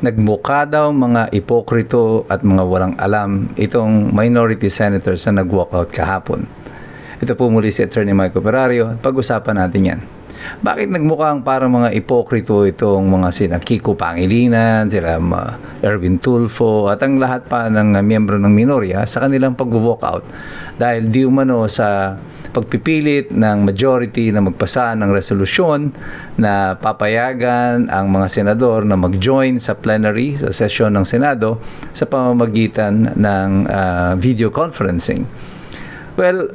nagmukha daw mga ipokrito at mga walang alam itong minority senators na nag-walkout kahapon. Ito po muli si Attorney Michael Perario. Pag-usapan natin yan. Bakit nagmukhang parang mga ipokrito itong mga sina Kiko Pangilinan, sila Erwin Tulfo at ang lahat pa ng miyembro ng minorya sa kanilang pag-walkout dahil di umano sa pagpipilit ng majority na magpasa ng resolusyon na papayagan ang mga senador na mag-join sa plenary, sa session ng Senado sa pamamagitan ng video conferencing. Well,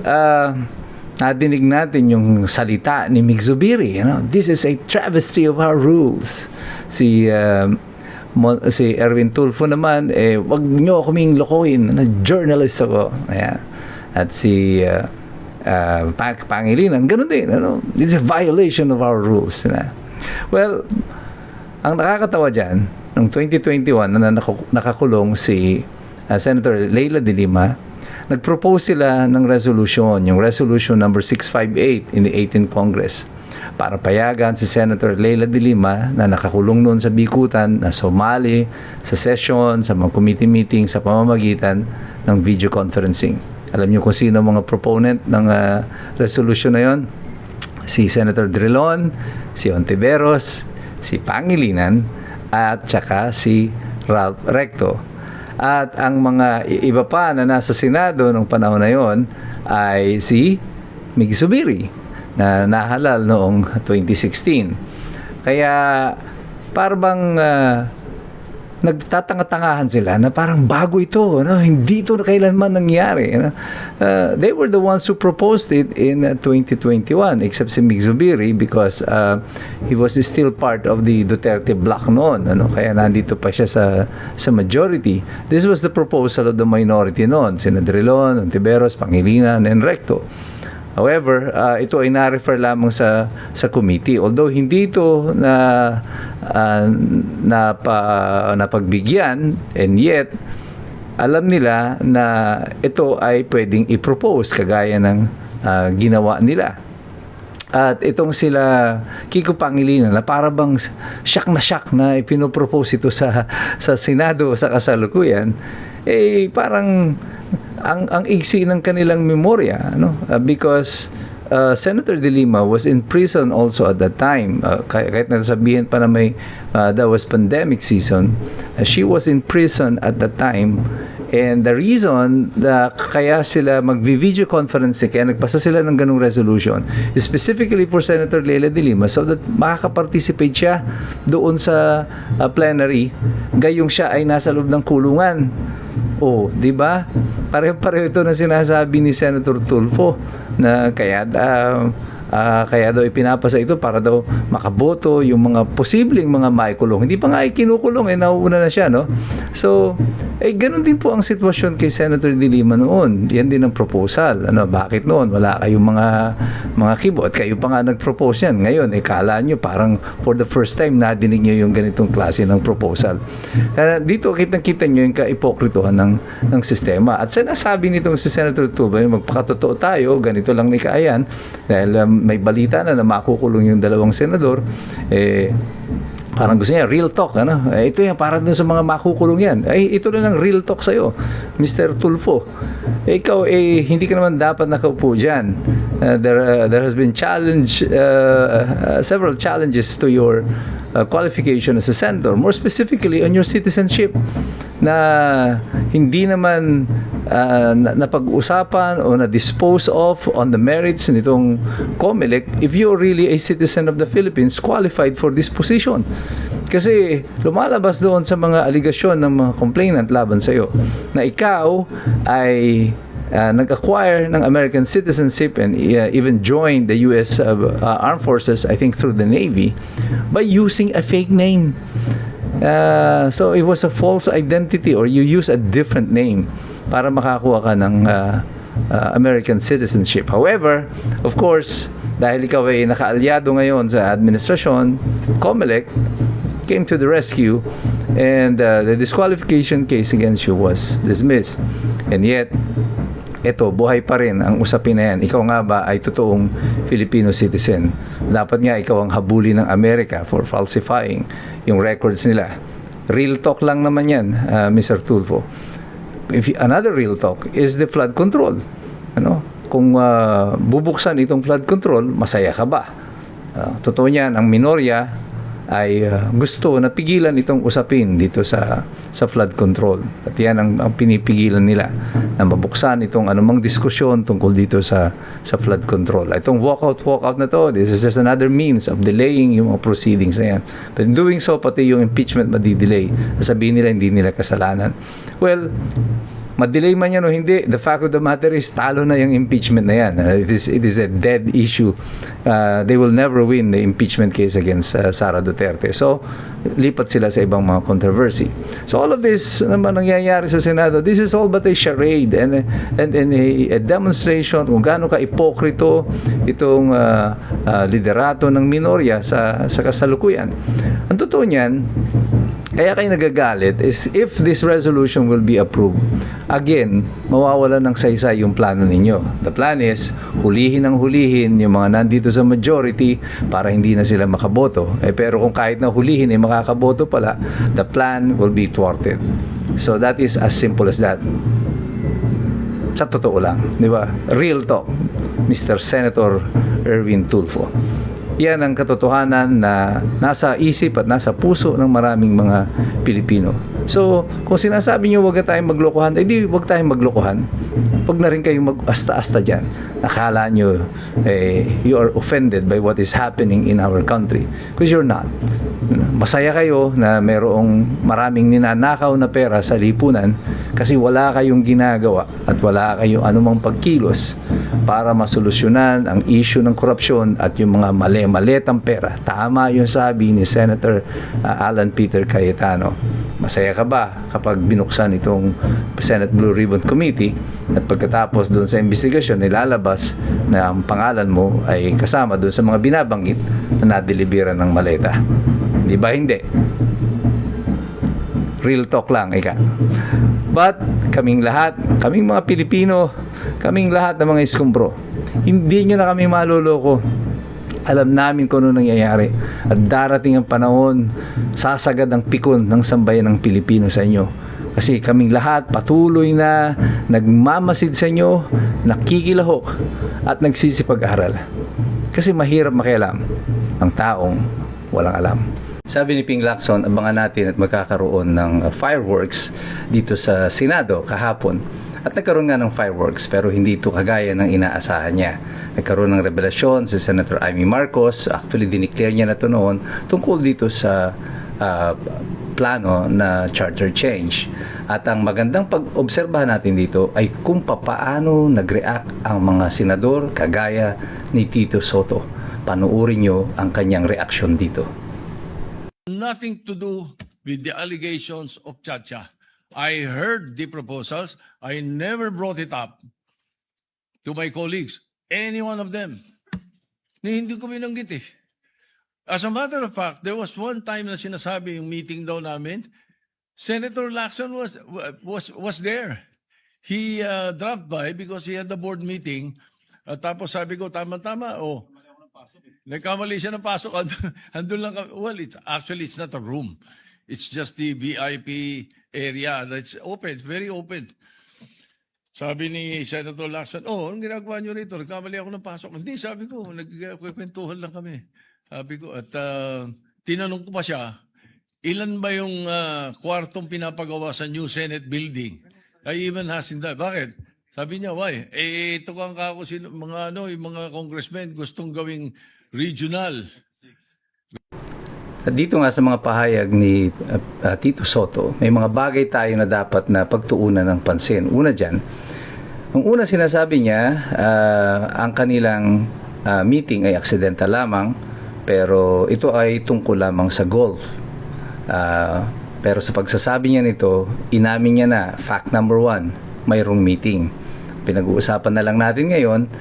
nadinig natin yung salita ni Mig Zubiri, this is a travesty of our rules. Si Erwin Tulfo naman, wag nyo kaming lokohin, journalist ako. Ayan. At si Pangilinan, ganun din. This is a violation of our rules. Well, ang nakakatawa dyan, noong 2021 na nakakulong si Senator Leila de Lima, nag-propose sila ng resolution, yung resolution number 658 in the 18th Congress para payagan si Senator Leila de Lima na nakakulong noon sa Bikutan na sumali sa session, sa mga committee meeting sa pamamagitan ng video conferencing. Alam niyo kung sino mga proponent ng resolution na yon? Si Senator Drilon, si Ontiveros, si Pangilinan, at saka si Ralph Recto. At ang mga iba pa na nasa Senado nung panahon na yon ay si Mig Zubiri na nahalal noong 2016. Kaya parang nagtatanga-tangahan sila na parang bago ito, hindi ito kailanman nangyari. They were the ones who proposed it in 2021, except si Mig Zubiri because he was still part of the Duterte bloc noon. Kaya nandito pa siya sa majority. This was the proposal of the minority noon, sina Drilon, Ontiveros, Pangilinan, and Recto. However, ito ay na-refer lamang sa committee. Although hindi ito napagbigyan, and yet alam nila na ito ay pwedeng i-propose kagaya ng ginawa nila. At itong sila Kiko Pangilinan na para bang shock na ipinopropose ito sa Senado sa kasalukuyan, parang ang iksi ng kanilang memorya, because Senator De Lima was in prison also at that time. Kahit nasabihin pa na that was pandemic season, she was in prison at that time. And the reason na kaya sila mag-video conference, kaya nagpasa sila ng ganung resolution, specifically for Senator Leila de Lima, so that makaka-participate siya doon sa plenary, gayong siya ay nasa loob ng kulungan. Di ba? Pareho-pareho ito na sinasabi ni Senator Tulfo na kaya daw ipinapasa ito para daw makaboto yung mga posibleng mga maikulong. Hindi pa nga kinukulong, nauuna na siya, So, ganun din po ang sitwasyon kay Senator De Lima noon. Yan din ang proposal. Bakit noon? Wala kayong mga kibo at kayo pa nga nag-propose yan. Ngayon, kala nyo parang for the first time nadinig nyo yung ganitong klase ng proposal. Dito, kitang-kita nyo yung kaipokritohan ng sistema. At sinasabi nitong si Senator Tulfo, magpakatotoo tayo, ganito lang nikayan, dahil may balita na makukulong yung dalawang senador, parang gusto niya, real talk, ito yan, para dun sa mga makukulong yan. Ito na lang real talk sa'yo, Mr. Tulfo. Ikaw, hindi ka naman dapat nakaupo dyan. There has been several challenges to your qualification as a senator, more specifically on your citizenship, na hindi naman napag-usapan o na-dispose of on the merits nitong COMELEC if you're really a citizen of the Philippines qualified for this position. Kasi lumalabas doon sa mga aligasyon ng mga complainant laban sa iyo na ikaw ay nag-acquire ng American citizenship and even joined the U.S. Armed Forces, I think through the Navy, by using a fake name. So it was a false identity, or you use a different name para makakuha ka ng American citizenship. However, of course, dahil ikaw ay nakaalyado ngayon sa administrasyon, COMELEC came to the rescue and the disqualification case against you was dismissed. And yet, ito, buhay pa rin ang usapin na yan. Ikaw nga ba ay totoong Filipino citizen? Dapat nga ikaw ang habuli ng Amerika for falsifying yung records nila. Real talk lang naman yan, Mr. Tulfo. Another real talk is the flood control. Ano? Kung bubuksan itong flood control, masaya ka ba? Totoo niyan, ang minorya ay gusto na pigilan itong usapin dito sa flood control. At yan ang pinipigilan nila na mabuksan itong anumang diskusyon tungkol dito sa flood control. Itong walkout na to, this is just another means of delaying yung mga proceedings na yan. But in doing so, pati yung impeachment madi-delay. Sabihin nila, hindi nila kasalanan. Well, ma-delay man yan o hindi, the fact of the matter is talo na yung impeachment na yan. It is a dead issue. They will never win the impeachment case against Sara Duterte. So, lipat sila sa ibang mga controversy. So, all of this naman nangyayari sa Senado, this is all but a charade and a demonstration kung gaano ka-ipokrito itong liderato ng minorya sa kasalukuyan. Ang totoo niyan, kaya kayo nagagalit is if this resolution will be approved, again, mawawalan ng saysay yung plano ninyo. The plan is, hulihin yung mga nandito sa majority para hindi na sila makaboto. Pero kung kahit na hulihin ay makakaboto pala, the plan will be thwarted. So that is as simple as that. Sa totoo lang, di ba? Real talk, Mr. Senator Erwin Tulfo. Yan ang katotohanan na nasa isip at nasa puso ng maraming mga Pilipino. So, kung sinasabi nyo huwag tayong maglokohan, di huwag tayong maglokohan. Huwag na rin kayong mag-asta-asta dyan. Nakala nyo, you are offended by what is happening in our country. Because you're not. Masaya kayo na mayroong maraming ninanakaw na pera sa lipunan kasi wala kayong ginagawa at wala kayong anumang pagkilos para masolusyonan ang issue ng korupsyon at yung mga mali-maletang pera. Tama yung sabi ni Senator Alan Peter Cayetano. Masaya ka ba kapag binuksan itong Senate Blue Ribbon Committee at pagkatapos doon sa investigasyon nilalabas na ang pangalan mo ay kasama doon sa mga binabanggit na nadeliberan ng maleta? Di ba hindi? Real talk lang, ika. But kaming lahat, kaming mga Pilipino, kaming lahat ng mga iskumbro, hindi nyo na kami maluloko. Alam namin kung ano nangyayari. At darating ang panahon, sasagad ang pikon ng sambayan ng Pilipino sa inyo. Kasi kaming lahat patuloy na nagmamasid sa inyo, nakikilahok at nagsisipag-aral. Kasi mahirap makialam ang taong walang alam. Sabi ni Ping Lacson, abangan natin at magkakaroon ng fireworks dito sa Senado kahapon. At nagkaroon nga ng fireworks pero hindi ito kagaya ng inaasahan niya. Nagkaroon ng revelasyon si Senator Amy Marcos. Actually, dineclare niya na ito noon tungkol dito sa plano na charter change. At ang magandang pag-obserbahan natin dito ay kung paano nag-react ang mga senador kagaya ni Tito Soto. Panuurin nyo ang kanyang reaksyon dito. Nothing to do with the allegations of Chacha. I heard the proposals. I never brought it up to my colleagues, any one of them. Hindi ko binanggit eh. As a matter of fact, there was one time na sinasabi yung meeting daw namin, Senator Lacson was there. He dropped by because he had the board meeting. Tapos sabi ko, tama-tama, nagkamali siya ng pasok. Andun lang kami. Well, it's not a room. It's just the VIP area that's open, very open. Sabi ni Senator Lacson, anong ginagawa niyo rito? Nagkamali ako ng pasok. Hindi, sabi ko, nagkwentuhan lang kami. Sabi ko, at tinanong ko pa siya, ilan ba yung kwartong pinapagawa sa new Senate building? I even asked him that. Bakit? Sabi niya, why? Ito kang kako, yung mga congressmen gustong gawing regional. At dito nga sa mga pahayag ni Tito Soto, may mga bagay tayo na dapat na pagtuunan ng pansin. Una dyan, ang una sinasabi niya, ang kanilang meeting ay aksidente lamang, pero ito ay tungkol lamang sa golf. Pero sa pagsasabi niya nito, inamin niya na, fact number 1, mayroong meeting. Pinag-uusapan na lang natin ngayon,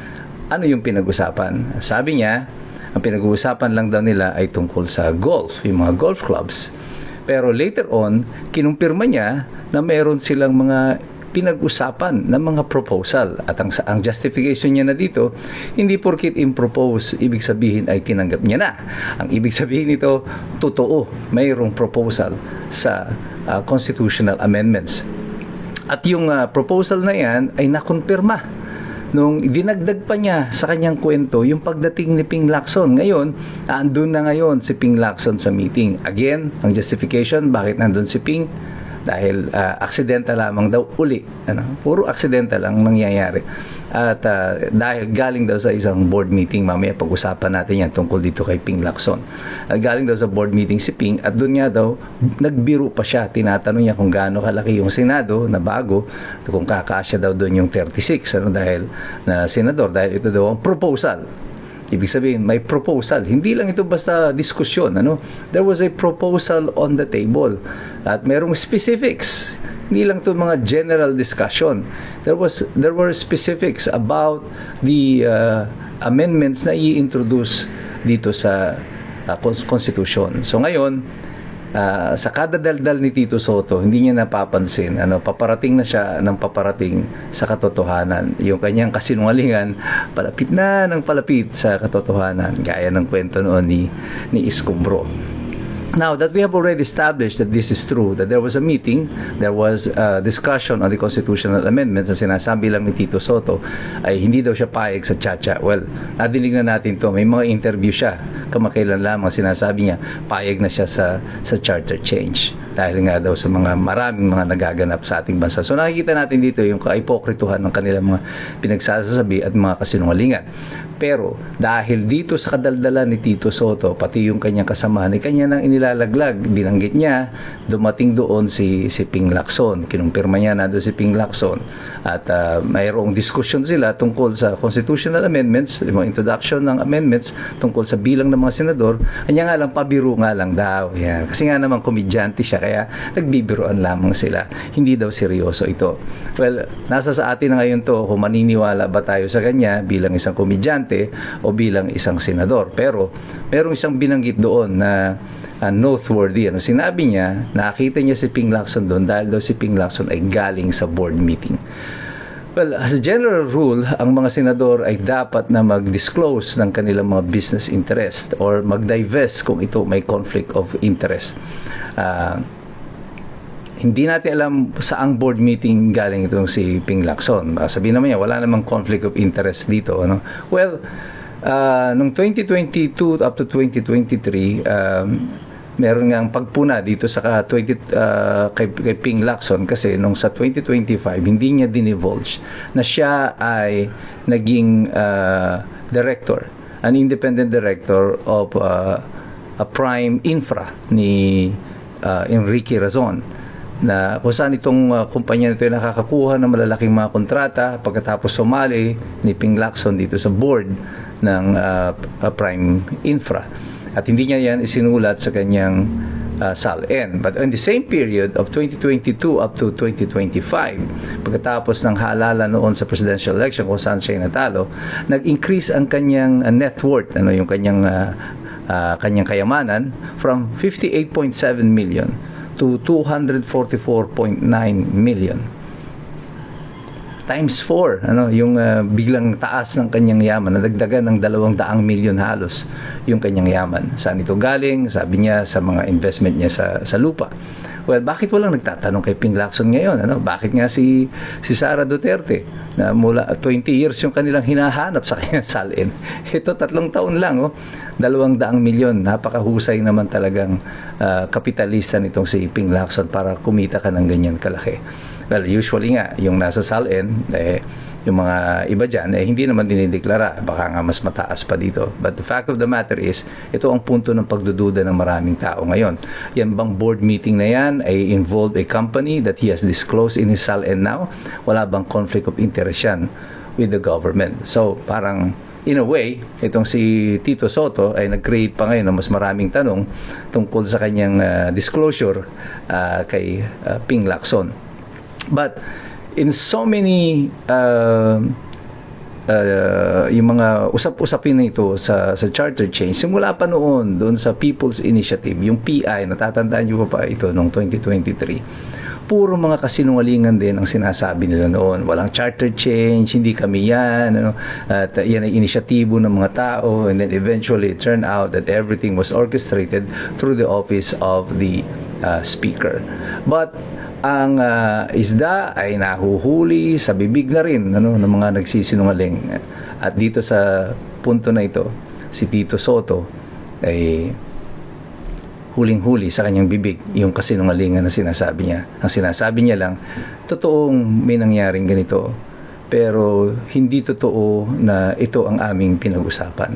ano yung pinag-usapan? Sabi niya, ang pinag-uusapan lang daw nila ay tungkol sa golf, yung mga golf clubs. Pero later on, kinumpirma niya na meron silang mga pinag-usapan ng mga proposal. At ang justification niya na dito, hindi porkit impropose, ibig sabihin ay tinanggap niya na. Ang ibig sabihin nito, totoo, mayroong proposal sa constitutional amendments. At yung proposal na yan ay nakonfirma nung dinagdag pa niya sa kanyang kwento yung pagdating ni Ping Lacson. Ngayon, andun na ngayon si Ping Lacson sa meeting. Again, ang justification, bakit nandun si Ping? Dahil aksidente lamang daw uli. Puro aksidente lang nangyayari. At dahil galing daw sa isang board meeting, mamaya pag-usapan natin yan tungkol dito kay Ping Lacson. Galing daw sa board meeting si Ping at doon nga daw, nagbiro pa siya. Tinatanong niya kung gaano kalaki yung Senado na bago, kung kakasya daw doon yung 36 dahil na senador, dahil ito daw ang proposal. Ibig sabihin, may proposal. Hindi lang ito basta diskusyon. There was a proposal on the table. At merong specifics. Hindi lang ito mga general discussion. There were specifics about the amendments na i-introduce dito sa Constitution. So ngayon, sa kada daldal ni Tito Soto, hindi niya napapansin, paparating na siya ng paparating sa katotohanan. Yung kanyang kasinungalingan, palapit na ng palapit sa katotohanan, gaya ng kwento noon ni Escombro. Now that we have already established that this is true, that there was a meeting, there was a discussion on the constitutional amendments, na sinasabi lang ni Tito Soto ay hindi daw siya payag sa Chacha. Well, nadinig na natin to, may mga interview siya, kamakailan lamang sinasabi niya, payag na siya sa charter change. Dahil nga daw sa maraming mga nagaganap sa ating bansa. So nakikita natin dito yung kaipokrituhan ng kanilang mga pinagsasabi at mga kasinungalingan. Pero dahil dito sa kadaldalan ni Tito Soto, pati yung kanyang kasamahan, ay kanya nang inilalaglag. Binanggit niya, dumating doon si Ping Lacson. Kinumpirma niya na doon si Ping Lacson. At mayroong diskusyon sila tungkol sa constitutional amendments, yung introduction ng amendments tungkol sa bilang ng mga senador. Kanya nga lang, pabiro nga lang daw. Yan. Kasi nga naman komedyante siya, kaya nagbibiroan lamang sila. Hindi daw seryoso ito. Well, nasa sa atin na ngayon to kung maniniwala ba tayo sa kanya bilang isang komedyante o bilang isang senador. Pero merong isang binanggit doon na noteworthy. Sinabi niya, nakita niya si Ping Lacson doon dahil daw si Ping Lacson ay galing sa board meeting. Well, as a general rule, ang mga senador ay dapat na mag-disclose ng kanilang mga business interest or mag-divest kung ito may conflict of interest. Hindi natin alam saang board meeting galing itong si Ping Lacson. Sabihin naman niya, wala namang conflict of interest dito. Well, noong 2022 up to 2023, meron nga ang pagpuna dito sa kay Ping Lacson kasi nung sa 2025 hindi niya dinivulge na siya ay naging director, an independent director of a prime infra ni Enrique Razon, na kung saan itong kumpanya nito ay nakakakuha ng malalaking mga kontrata pagkatapos sumali ni Ping Lacson dito sa board ng Prime Infra. At hindi niya yan isinulat sa kanyang SALN. But in the same period of 2022 up to 2025, pagkatapos ng halalan noon sa presidential election kung saan siya natalo, nag-increase ang kanyang net worth, yung kanyang kayamanan from 58.7 million to 244.9 million. Times 4, yung biglang taas ng kanyang yaman, nadagdagan ng 200 milyon halos yung kanyang yaman. Saan ito galing? Sabi niya sa mga investment niya sa lupa. Well, bakit walang nagtatanong kay Ping Lacson ngayon? Bakit nga si Sara Duterte na mula 20 years yung kanilang hinahanap sa kanyang salin? Ito 3 taon lang, 200 milyon. Napakahusay naman talagang kapitalista nitong si Ping Lacson para kumita ka ng ganyan kalaki. Well, usually nga, yung nasa SALN, yung mga iba dyan, hindi naman dinideklara. Baka nga mas mataas pa dito. But the fact of the matter is, ito ang punto ng pagdududa ng maraming tao ngayon. Yan bang board meeting na yan ay involve a company that he has disclosed in his SALN now? Wala bang conflict of interest yan with the government? So, parang in a way, itong si Tito Soto ay nag-create pa ngayon ng mas maraming tanong tungkol sa kanyang disclosure kay Ping Lacson. But in so many yung mga usap-usapin na ito sa charter change, simula pa noon doon sa People's Initiative, yung PI, natatandaan nyo pa ito noong 2023, puro mga kasinungalingan din ang sinasabi nila noon. Walang charter change, hindi kami yan, ano, at yan ay inisyatibo ng mga tao, and then eventually it turned out that everything was orchestrated through the office of the speaker. But ang isda ay nahuhuli sa bibig na rin, ano, ng mga nagsisinungaling. At dito sa punto na ito, si Tito Soto ay huling-huli sa kanyang bibig yung kasinungalingan na sinasabi niya. Ang sinasabi niya lang, totoong may nangyaring ganito, pero hindi totoo na ito ang aming pinag-usapan.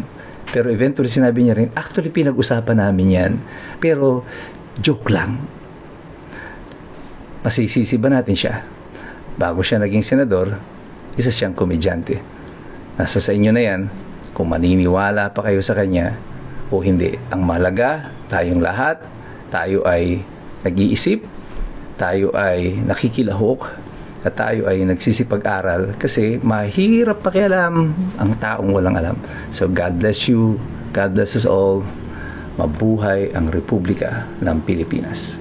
Pero eventually sinabi niya rin, actually pinag-usapan namin yan, pero joke lang. Masisisi ba natin siya? Bago siya naging senador, isa siyang komedyante. Nasa sa inyo na yan, kung maniniwala pa kayo sa kanya o hindi. Ang mahalaga, tayong lahat, tayo ay nag-iisip, tayo ay nakikilahok, at tayo ay nagsisipag-aral kasi mahirap pakialam ang taong walang alam. So God bless you, God bless us all. Mabuhay ang Republika ng Pilipinas.